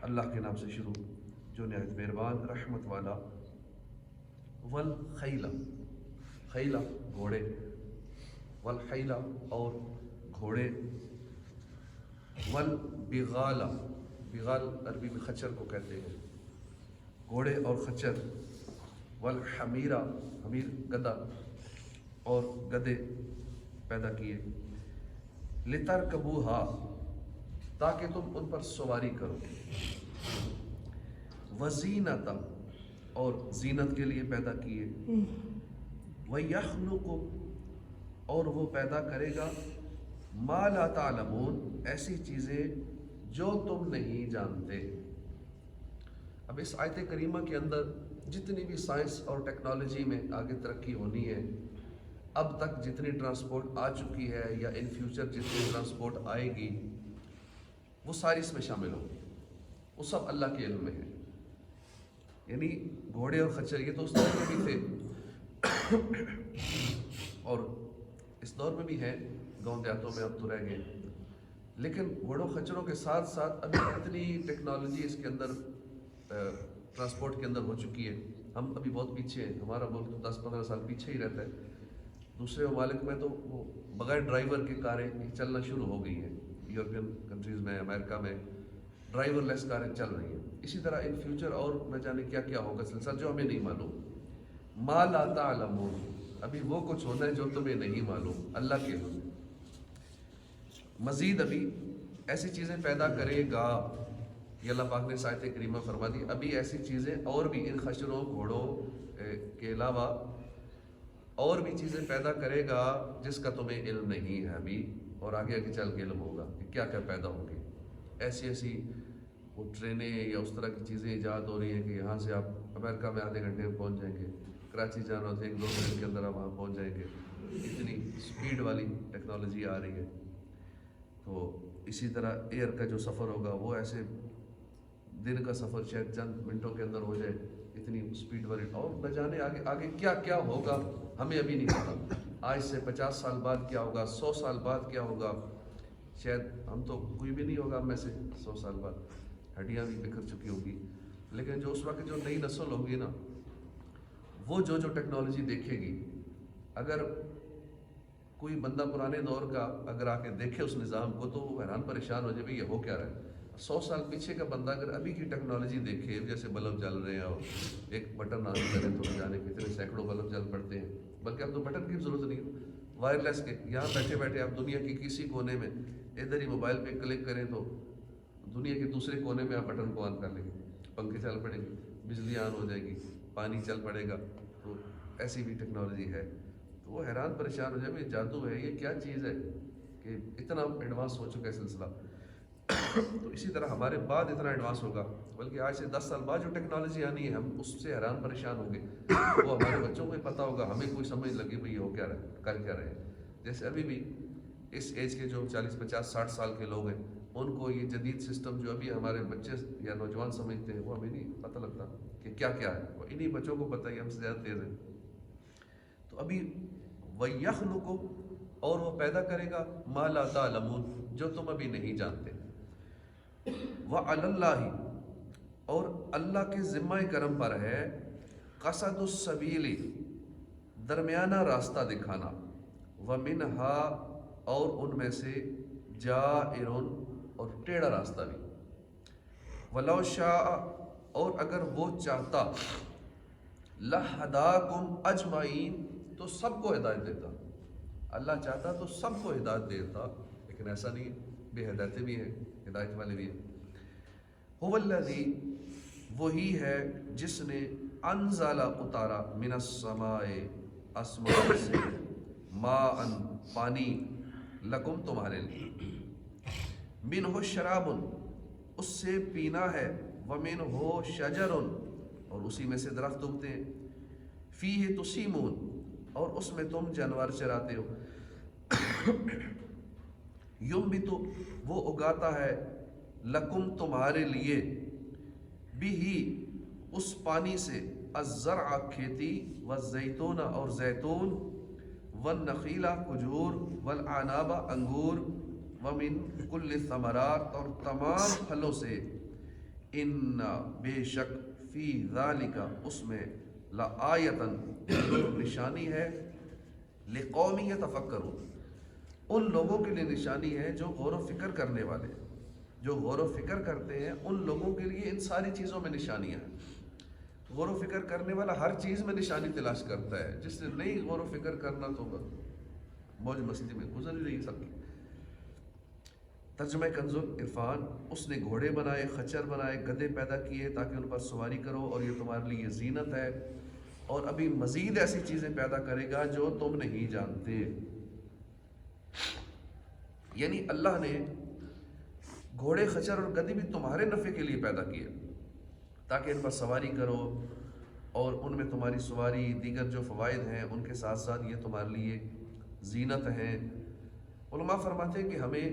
اللہ کے نام سے شروع جو نہایت مہربان رحمت والا. والخیل، خیلہ گھوڑے، والخیل اور گھوڑے، والبغال، بغال عربی میں خچر کو کہتے ہیں، گھوڑے اور خچر، والحمیرہ، حمیر گدھا اور گدھے پیدا کیے، لترکبوها تاکہ تم ان پر سواری کرو، وزینت اور زینت کے لیے پیدا کیے، وَيَخْلُقُ اور وہ پیدا کرے گا، مَا لَا تَعْلَمُونَ ایسی چیزیں جو تم نہیں جانتے. اب اس آیت کریمہ کے اندر جتنی بھی سائنس اور ٹیکنالوجی میں آگے ترقی ہونی ہے، اب تک جتنی ٹرانسپورٹ آ چکی ہے یا ان فیوچر جتنی ٹرانسپورٹ آئے گی، وہ ساری اس میں شامل ہو، وہ سب اللہ کے علم میں ہے. یعنی گھوڑے اور خچر یہ تو اس دور میں بھی تھے اور اس دور میں بھی ہیں، گاؤں دیہاتوں میں اب تو رہ گئے، لیکن گھوڑوں خچروں کے ساتھ ساتھ ابھی اتنی ٹیکنالوجی اس کے اندر ٹرانسپورٹ کے اندر ہو چکی ہے. ہم ابھی بہت پیچھے ہیں، ہمارا ملک تو 10-15 سال پیچھے ہی رہتا ہے. دوسرے ممالک میں تو وہ بغیر ڈرائیور کی کاریں چلنا شروع ہو گئی ہیں، یورپین کنٹریز میں، امریکہ میں ڈرائیور لیس کاریں چل رہی ہیں. اسی طرح ان فیوچر اور نہ جانے کیا کیا ہوگا سلسلہ جو ہمیں نہیں معلوم. ما لا تعلمون ابھی وہ کچھ ہونا ہے جو تمہیں نہیں معلوم، اللہ کے علم. مزید ابھی ایسی چیزیں پیدا کرے گا، یہ اللہ پاک نے آیت کریمہ فرما دی. ابھی ایسی چیزیں اور بھی ان خچروں گھوڑوں کے علاوہ اور بھی چیزیں پیدا کرے گا جس کا تمہیں علم نہیں ہے ابھی، اور آگے آگے چل کے علم ہوگا کہ کیا کیا پیدا ہوگی. ایسی ایسی وہ ٹرینیں یا اس طرح کی چیزیں ایجاد ہو رہی ہیں کہ یہاں سے آپ امریکہ میں آدھے گھنٹے میں پہنچ جائیں گے، کراچی جانا ہوتا ہے 1-2 منٹ کے اندر آپ وہاں پہنچ جائیں گے. اتنی سپیڈ والی ٹیکنالوجی آ رہی ہے. تو اسی طرح ایئر کا جو سفر ہوگا وہ ایسے دن کا سفر شاید چند منٹوں کے اندر ہو جائے، اتنی سپیڈ والی. اور نہ جانے آگے آگے کیا کیا ہوگا ہمیں ابھی نہیں پتا. آج سے 50 سال بعد کیا ہوگا، 100 سال بعد کیا ہوگا، شاید ہم تو کوئی بھی نہیں ہوگا ہم میں سے 100 سال بعد، ہڈیاں بھی بکھر چکی ہوگی. لیکن جو اس وقت جو نئی نسل ہوگی نا، وہ جو ٹیکنالوجی دیکھے گی، اگر کوئی بندہ پرانے دور کا اگر آ کے دیکھے اس نظام کو تو وہ حیران پریشان ہو جائے بھئی یہ ہو کیا رہا ہے. 100 سال پیچھے کا بندہ اگر ابھی کی ٹیکنالوجی دیکھے، جیسے بلب جل رہے ہیں اور ایک بٹن آن کرے تو نہ جانے کتنے سینکڑوں بلب جل پڑتے ہیں. بلکہ اب تو بٹن کی ضرورت نہیں، وائرلیس کے یہاں بیٹھے بیٹھے آپ دنیا کی کسی کونے میں ادھر ہی موبائل پہ کلک کریں تو دنیا کے دوسرے کونے میں آپ بٹن کو آن کر لیں گے، پنکھے چل پڑیں گے، بجلی آن ہو جائے گی، پانی چل پڑے گا. تو ایسی بھی ٹیکنالوجی ہے. تو وہ حیران پریشان ہو جائے بھئی جادو ہے، یہ کیا چیز ہے کہ اتنا ایڈوانس ہو چکا ہے سلسلہ. تو اسی طرح ہمارے بعد اتنا ایڈوانس ہوگا، بلکہ آج سے 10 سال بعد جو ٹیکنالوجی آنی ہے ہم اس سے حیران پریشان ہوں گے. وہ ہمارے بچوں کو ہی پتہ ہوگا، ہمیں کوئی سمجھ لگی بھئی ہو کیا رہا ہے، کر کیا رہے ہیں. جیسے ابھی بھی اس ایج کے جو 40-50-60 سال کے لوگ ہیں، ان کو یہ جدید سسٹم جو ابھی ہمارے بچے یا نوجوان سمجھتے ہیں وہ ہمیں نہیں پتہ لگتا کہ کیا کیا ہے. وہ انہی بچوں کو پتہ ہے، ہم سے زیادہ تیز ہیں. تو ابھی وَيَخْلُقُ اور وہ پیدا کرے گا، مَا لَا تَعْلَمُونَ جو تم ابھی نہیں جانتے. وَعَلَى اللَّهِ اور اللہ کے ذمہ کرم پر ہے، قصد السبیل درمیانہ راستہ دکھانا، وَمِنْهَا اور ان میں سے جائر اور ٹیڑھا راستہ بھی. وَلَوْ شَاءَ اور اگر وہ چاہتا، لَهَدَاكُمْ أَجْمَعِينَ تو سب کو ہدایت دیتا. اللہ چاہتا تو سب کو ہدایت دیتا، لیکن ایسا نہیں، بے ہدایتیں بھی ہیں، ہدایت والے بھی ہیں. هو الذی وہی ہے جس نے انزل اتارا، من السماء آسمان سے، ماء پانی، لکم تمہارے لیے، منہ شراب اس سے پینا ہے، ومنہ شجر اور اسی میں سے درخت اگتے ہیں، فیہ تسیمون اور اس میں تم جانور چراتے ہو، ینبت وہ اگاتا ہے، لکم تمہارے لیے، بھی اس پانی سے، الزرع کھیتی، والزیتون اور زیتون، والنخیل کھجور، والعناب انگور، ومن کل الثمرات اور تمام پھلوں سے، ان بے شک فی ذالک اس میں لآیتن ضرور نشانی ہے، لقوم یتفکرون ان لوگوں کے لیے نشانی ہے جو غور و فکر کرنے والے ہیں، جو غور و فکر کرتے ہیں ان لوگوں کے لیے ان ساری چیزوں میں نشانیاں ہیں۔ غور و فکر کرنے والا ہر چیز میں نشانی تلاش کرتا ہے، جس نے نہیں غور و فکر کرنا تو موج مستی میں گزر رہی ہے سب کی۔ ترجمہ کنز العرفان، اس نے گھوڑے بنائے، خچر بنائے، گدھے پیدا کیے تاکہ ان پر سواری کرو، اور یہ تمہارے لیے زینت ہے، اور ابھی مزید ایسی چیزیں پیدا کرے گا جو تم نہیں جانتے۔ یعنی اللہ نے گھوڑے، خچر اور گدھے بھی تمہارے نفع کے لیے پیدا کیے تاکہ ان پر سواری کرو، اور ان میں تمہاری سواری، دیگر جو فوائد ہیں ان کے ساتھ ساتھ یہ تمہارے لیے زینت ہیں۔ علماء فرماتے ہیں کہ ہمیں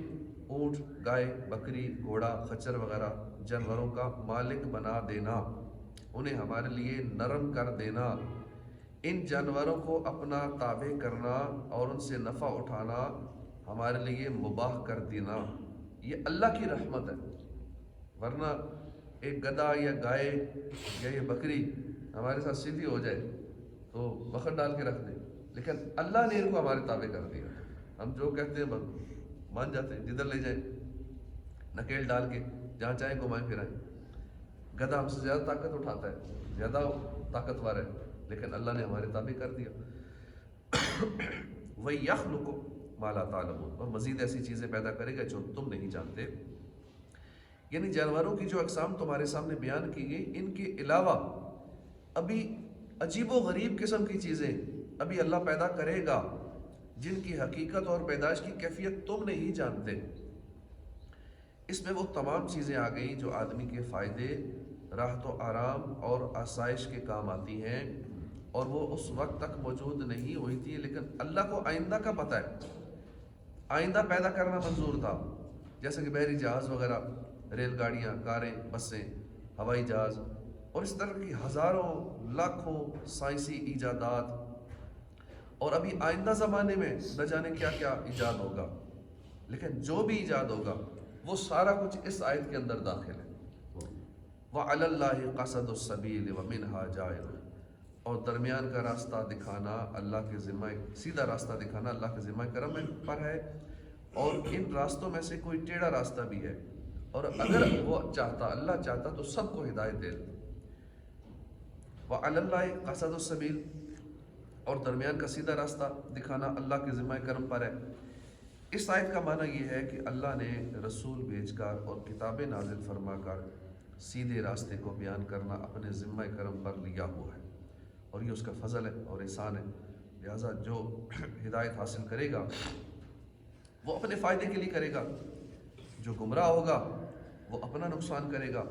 اونٹ، گائے، بکری، گھوڑا، خچر وغیرہ جانوروں کا مالک بنا دینا، انہیں ہمارے لیے نرم کر دینا، ان جانوروں کو اپنا تابع کرنا اور ان سے نفع اٹھانا ہمارے لیے مباح کر دینا، یہ اللہ کی رحمت ہے۔ ورنہ ایک گدھا یا گائے یا یہ بکری ہمارے ساتھ سیدھی ہو جائے تو وقت ڈال کے رکھ دے، لیکن اللہ نے ان کو ہمارے تابع کر دیا، ہم جو کہتے ہیں مان جاتے ہیں، جدھر لے جائیں نکیل ڈال کے جہاں چاہیں گھمائیں پھرائیں۔ گدھا ہم سے زیادہ طاقت اٹھاتا ہے، زیادہ طاقتور ہے، لیکن اللہ نے ہمارے تابع کر دیا۔ وَيَخْلُقُ مَا لَا تَعْلَمُونَ، اور مزید ایسی چیزیں پیدا کرے گا جو تم نہیں جانتے۔ یعنی جانوروں کی جو اقسام تمہارے سامنے بیان کی گئی، ان کے علاوہ ابھی عجیب و غریب قسم کی چیزیں ابھی اللہ پیدا کرے گا جن کی حقیقت اور پیدائش کی کیفیت تم نہیں جانتے۔ اس میں وہ تمام چیزیں آ گئیں جو آدمی کے فائدے، راحت و آرام اور آسائش کے کام آتی ہیں، اور وہ اس وقت تک موجود نہیں ہوئی تھی، لیکن اللہ کو آئندہ کا پتہ ہے، آئندہ پیدا کرنا منظور تھا، جیسے کہ بحری جہاز وغیرہ، ریل گاڑیاں، کاریں، بسیں، ہوائی جہاز، اور اس طرح کی ہزاروں لاکھوں سائنسی ایجادات، اور ابھی آئندہ زمانے میں نہ جانے کیا کیا ایجاد ہوگا، لیکن جو بھی ایجاد ہوگا وہ سارا کچھ اس آیت کے اندر داخل ہے۔ وَعَلَى اللَّهِ قَصَدُ السَّبِيلِ وَمِنْهَا جَائِرٌ، اور درمیان کا راستہ دکھانا اللہ کے ذمہ، سیدھا راستہ دکھانا اللہ کے ذمہ کرم پر ہے، اور ان راستوں میں سے کوئی ٹیڑھا راستہ بھی ہے، اور اگر وہ چاہتا، اللہ چاہتا تو سب کو ہدایت دے۔ وَعَلَى اللَّهِ قَصَدُ السَّبِيلِ، اور درمیان کا سیدھا راستہ دکھانا اللہ کے ذمہ کرم پر ہے۔ اس آیت کا معنی یہ ہے کہ اللہ نے رسول بھیج کر اور کتابیں نازل فرما کر سیدھے راستے کو بیان کرنا اپنے ذمہ کرم پر لیا ہوا ہے، اور یہ اس کا فضل ہے اور احسان ہے۔ لہٰذا جو ہدایت حاصل کرے گا وہ اپنے فائدے کے لیے کرے گا، جو گمراہ ہوگا وہ اپنا نقصان کرے گا۔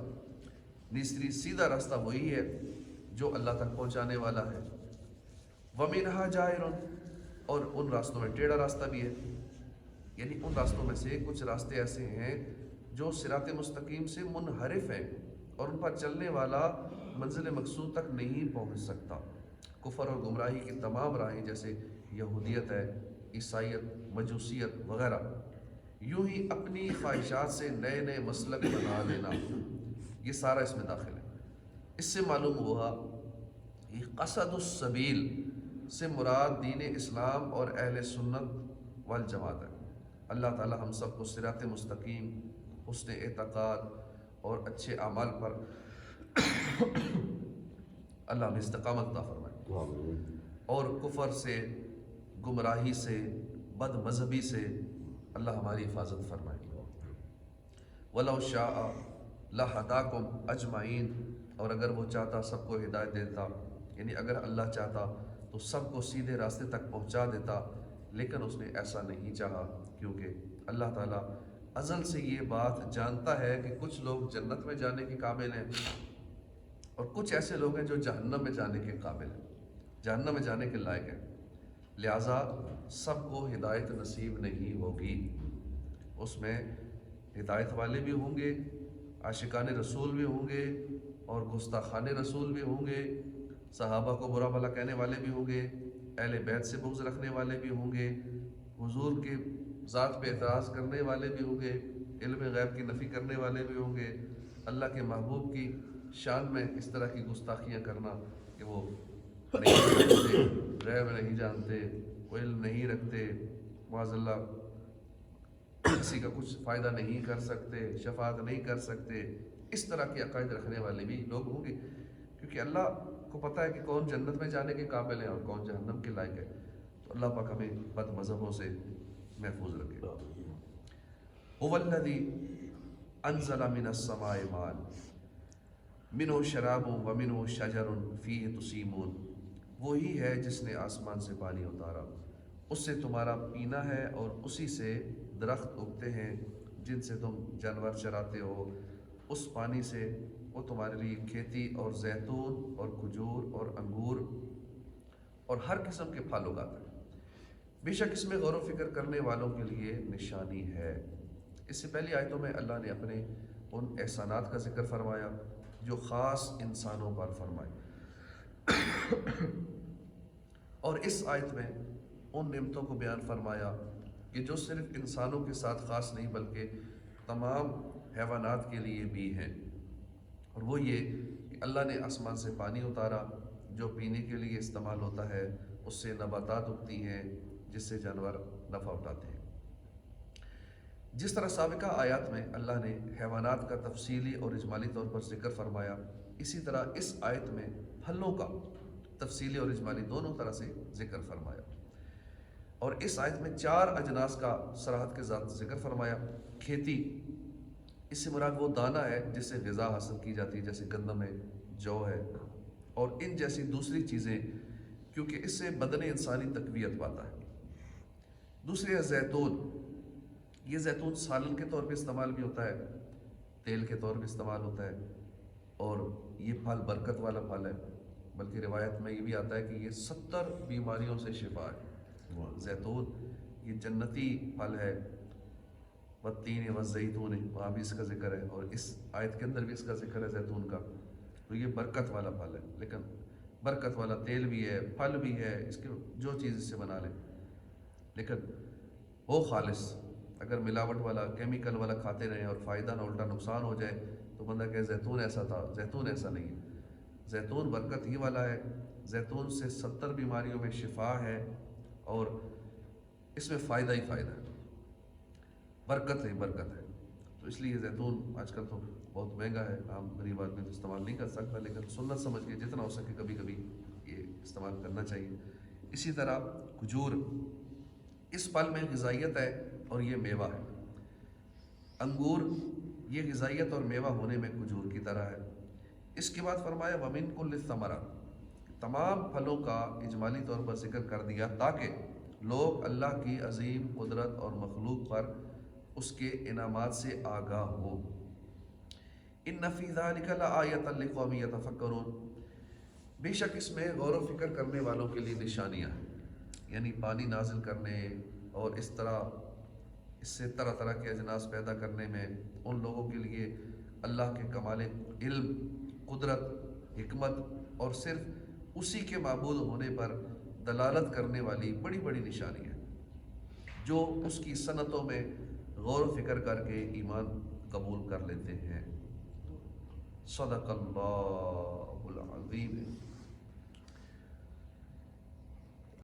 نیسری سیدھا راستہ وہی ہے جو اللہ تک پہنچانے والا ہے۔ وَمِنْهَا جَائِرٌ، اور ان راستوں میں ٹیڑھا راستہ بھی ہے، یعنی ان راستوں میں سے کچھ راستے ایسے ہیں جو صراط مستقیم سے منحرف ہیں، اور ان پر چلنے والا منزل مقصود تک نہیں پہنچ سکتا۔ کفر اور گمراہی کی تمام راہیں، جیسے یہودیت ہے، عیسائیت، مجوسیت وغیرہ، یوں ہی اپنی خواہشات سے نئے نئے مسلک بنا لینا، یہ سارا اس میں داخل ہے۔ اس سے معلوم ہوا کہ قصد السبیل سے مراد دین اسلام اور اہل سنت والجماعت ہے۔ اللہ تعالی ہم سب کو صراط مستقیم، حسن اعتقاد اور اچھے اعمال پر اللہ ہمیں استقامت عطا فرمائے، اور کفر سے، گمراہی سے، بد مذہبی سے اللہ ہماری حفاظت فرمائے۔ وَلَوْ شَاءَ لَهَدَاكُمْ أَجْمَعِينَ، اور اگر وہ چاہتا سب کو ہدایت دیتا، یعنی اگر اللہ چاہتا تو سب کو سیدھے راستے تک پہنچا دیتا، لیکن اس نے ایسا نہیں چاہا، کیونکہ اللہ تعالیٰ ازل سے یہ بات جانتا ہے کہ کچھ لوگ جنت میں جانے کے قابل ہیں اور کچھ ایسے لوگ ہیں جو جہنم میں جانے کے قابل ہیں، جہنم میں جانے کے لائق ہیں، لہٰذا سب کو ہدایت نصیب نہیں ہوگی۔ اس میں ہدایت والے بھی ہوں گے، عاشقان رسول بھی ہوں گے، اور گستاخان رسول بھی ہوں گے، صحابہ کو برا بھلا کہنے والے بھی ہوں گے، اہل بیت سے بغض رکھنے والے بھی ہوں گے، حضور کے ذات پہ اعتراض کرنے والے بھی ہوں گے، علم غیب کی نفی کرنے والے بھی ہوں گے، اللہ کے محبوب کی شان میں اس طرح کی گستاخیاں کرنا کہ وہ نہیں جانتے، غیب نہیں جانتے، کوئی علم نہیں رکھتے، معاذ اللہ کسی کا کچھ فائدہ نہیں کر سکتے، شفاعت نہیں کر سکتے، اس طرح کے عقائد رکھنے والے بھی لوگ ہوں گے، کیونکہ اللہ کو پتہ ہے کہ کون جنت میں جانے کے قابل ہے اور کون جہنم کے لائق ہے۔ تو اللہ پاک ہمیں بد مذہبوں سے محفوظ رکھے۔ هو الذی انزل من السماء ماء منہ شراب ومنہ شجر فیہ تسیمون، وہی ہے جس نے آسمان سے پانی اتارا، اس سے تمہارا پینا ہے، اور اسی سے درخت اگتے ہیں جن سے تم جانور چراتے ہو، اس پانی سے وہ تمہارے لیے کھیتی اور زیتون اور کھجور اور انگور اور ہر قسم کے پھل اگاتا ہے، بے شک اس میں غور و فکر کرنے والوں کے لیے نشانی ہے۔ اس سے پہلی آیتوں میں اللہ نے اپنے ان احسانات کا ذکر فرمایا جو خاص انسانوں پر فرمائے، اور اس آیت میں ان نعمتوں کو بیان فرمایا کہ جو صرف انسانوں کے ساتھ خاص نہیں بلکہ تمام حیوانات کے لیے بھی ہیں، اور وہ یہ کہ اللہ نے آسمان سے پانی اتارا جو پینے کے لیے استعمال ہوتا ہے، اس سے نباتات اگتی ہیں جس سے جانور نفع اٹھاتے ہیں۔ جس طرح سابقہ آیات میں اللہ نے حیوانات کا تفصیلی اور اجمالی طور پر ذکر فرمایا، اسی طرح اس آیت میں پھلوں کا تفصیلی اور اجمالی دونوں طرح سے ذکر فرمایا، اور اس آیت میں 4 اجناس کا صراحت کے ساتھ ذکر فرمایا۔ کھیتی، اس سے مراد وہ دانہ ہے جس سے غذا حاصل کی جاتی ہے، جیسے گندم ہے، جو ہے، اور ان جیسی دوسری چیزیں، کیونکہ اس سے بدن انسانی تقویت پاتا ہے۔ دوسری ہے زیتون، یہ زیتون سالن کے طور پہ استعمال بھی ہوتا ہے، تیل کے طور پہ استعمال ہوتا ہے، اور یہ پھل برکت والا پھل ہے، بلکہ روایت میں یہ بھی آتا ہے کہ یہ 70 بیماریوں سے شفا ہے۔ زیتون یہ جنتی پھل ہے، والتین والزیتون، وہاں بھی اس کا ذکر ہے، اور اس آیت کے اندر بھی اس کا ذکر ہے زیتون کا، تو یہ برکت والا پھل ہے، لیکن برکت والا تیل بھی ہے، پھل بھی ہے، اس کے جو چیز اس سے بنا لیں، لیکن ہو خالص۔ اگر ملاوٹ والا کیمیکل والا کھاتے رہیں اور فائدہ نہ الٹا نقصان ہو جائے تو بندہ کہے زیتون ایسا تھا، زیتون ایسا نہیں ہے۔ زیتون برکت ہی والا ہے، زیتون سے 70 بیماریوں میں شفا ہے، اور اس میں فائدہ ہی فائدہ ہے، برکت ہی برکت ہے۔ تو اس لیے زیتون آج کل تو بہت مہنگا ہے، عام غریب آدمی تو استعمال نہیں کر سکتا، لیکن سنت سمجھ کے جتنا ہو سکے کبھی کبھی یہ استعمال کرنا چاہیے۔ اسی طرح کھجور، اس پھل میں غذائیت ہے اور یہ میوہ ہے۔ انگور، یہ غذائیت اور میوہ ہونے میں کھجور کی طرح ہے۔ اس کے بعد فرمایا وَمِن كُلِّ الثَّمَرَاتِ، تمام پھلوں کا اجمالی طور پر ذکر کر دیا تاکہ لوگ اللہ کی عظیم قدرت اور مخلوق پر اس کے انعامات سے آگاہ ہوں۔ إِنَّ فِي ذَلِكَ لَآيَةً لِقَوْمٍ يَتَفَكَّرُونَ، بے شک اس میں غور و فکر کرنے والوں کے لیے نشانیاں ہیں، یعنی پانی نازل کرنے اور اس طرح اس سے طرح طرح کے اجناس پیدا کرنے میں ان لوگوں کے لیے اللہ کے کمال علم، قدرت، حکمت اور صرف اسی کے معبود ہونے پر دلالت کرنے والی بڑی بڑی نشانیاں جو اس کی صنعتوں میں غور و فکر کر کے ایمان قبول کر لیتے ہیں۔ صدق اللہ العظیم۔